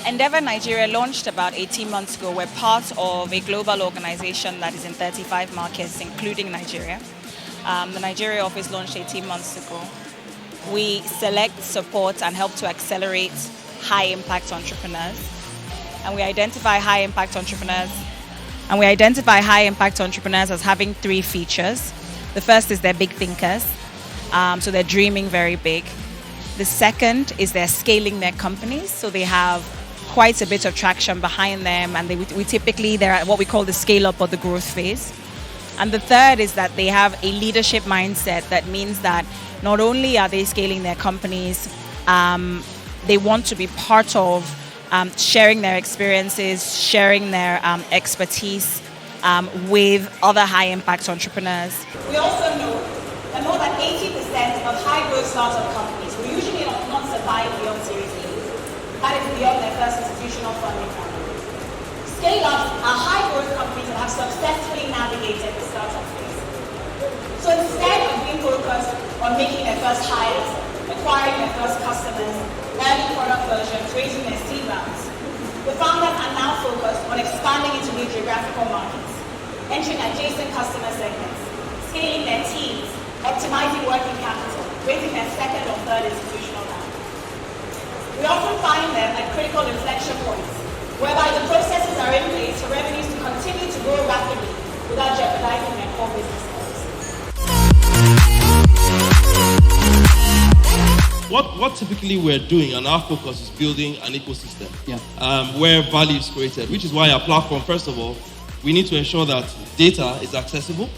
Endeavor Nigeria launched about 18 months ago. We're part of a global organization that is in 35 markets, including Nigeria. The Nigeria office launched 18 months ago. We select, support, and help to accelerate high-impact entrepreneurs. And we identify high-impact entrepreneurs. As having three features. The first is they're big thinkers, so they're dreaming very big. The second is they're scaling their companies, so they have quite a bit of traction behind them, and they're at what we call the scale-up or the growth phase. And the third is that they have a leadership mindset. That means that not only are they scaling their companies, they want to be part of sharing their experiences, sharing their expertise with other high-impact entrepreneurs. We also know that more than 80% of high-growth startup companies will usually not survive beyond Series A. That is beyond their first institutional funding round. Scale-ups are high-growth companies that have successfully navigated the startup phase. So instead of being focused on making their first hires, acquiring their first customers, early product versions, raising their seed rounds, the founders are now focused on expanding into new geographical markets, entering adjacent customer segments, scaling their teams, optimizing working capital, raising their second or third institutional round. We often find them at critical inflection points, whereby the processes are in place for revenues to continue to grow rapidly without jeopardizing their core business models. What typically we're doing, and our focus is building an ecosystem where value is created, which is why our platform, first of all, we need to ensure that data is accessible.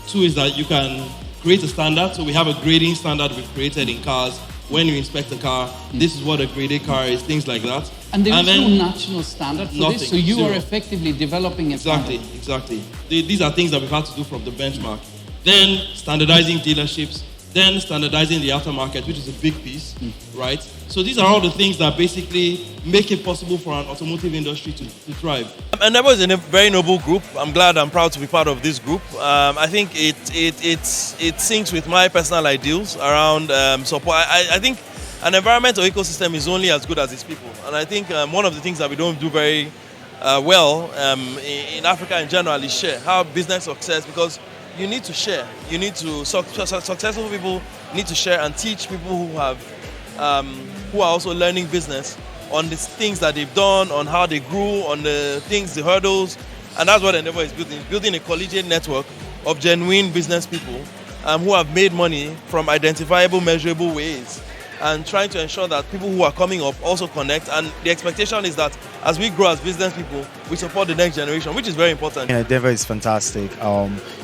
Two is that you can create a standard. So we have a grading standard we've created in cars. When you inspect a car, this is what a graded car is, things like that. And there is no national standard for this, so you are effectively developing a standard. Exactly. These are things that we've had to do from the benchmark. Then standardizing dealerships, then standardizing the aftermarket, which is a big piece, right? So these are all the things that basically make it possible for an automotive industry to thrive. Endeavor is a very noble group. I'm glad and proud to be part of this group. I think it syncs with my personal ideals around support. I think an environmental ecosystem is only as good as its people. And I think one of the things that we don't do very well in Africa in general is share. How business success, because you need to share. You need to, successful people need to share and teach people who are also learning business on the things that they've done, on how they grew, on the things, the hurdles. And that's what Endeavor is building. Building a collegiate network of genuine business people who have made money from identifiable, measurable ways, and trying to ensure that people who are coming up also connect. And the expectation is that as we grow as business people, we support the next generation, which is very important. Endeavor is fantastic.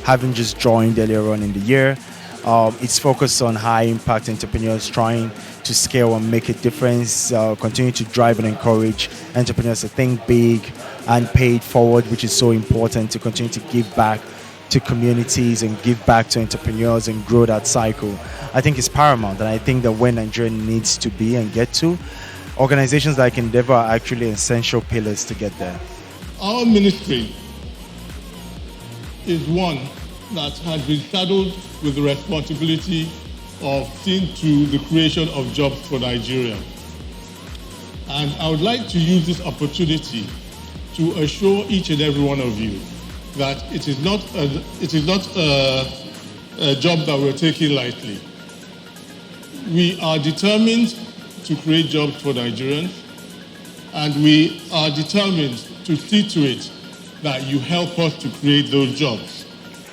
Having just joined earlier on in the year, it's focused on high impact entrepreneurs trying to scale and make a difference, continue to drive and encourage entrepreneurs to think big and pay it forward, which is so important to continue to give back to communities and give back to entrepreneurs and grow that cycle. I think it's paramount, and I think that where Nigeria needs to be and get to, organizations like Endeavor are actually essential pillars to get there. Our ministry is one that has been saddled with the responsibility of seeing to the creation of jobs for Nigeria. And I would like to use this opportunity to assure each and every one of you that it is not a job that we're taking lightly. We are determined to create jobs for Nigerians, and we are determined to see to it that you help us to create those jobs.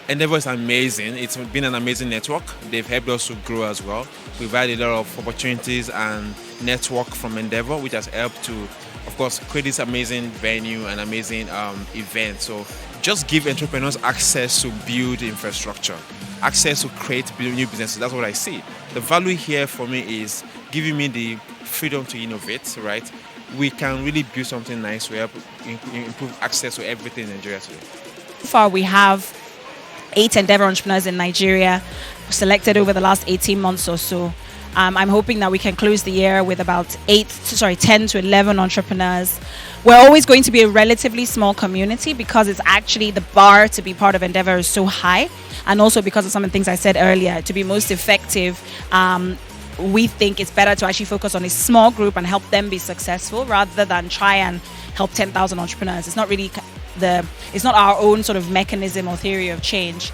Endeavor is amazing. It's been an amazing network. They've helped us to grow as well. We've had a lot of opportunities and network from Endeavor, which has helped to, of course, create this amazing venue and amazing event. So just give entrepreneurs access to build infrastructure, access to create new businesses. That's what I see. The value here for me is giving me the freedom to innovate, right? We can really build something nice. We help improve access to everything in Nigeria today. So far, we have 8 Endeavor entrepreneurs in Nigeria selected over the last 18 months or so. I'm hoping that we can close the year with about 10 to 11 entrepreneurs. We're always going to be a relatively small community because it's actually the bar to be part of Endeavor is so high, and also because of some of the things I said earlier. To be most effective, we think it's better to actually focus on a small group and help them be successful rather than try and help 10,000 entrepreneurs. It's not really it's not our own sort of mechanism or theory of change.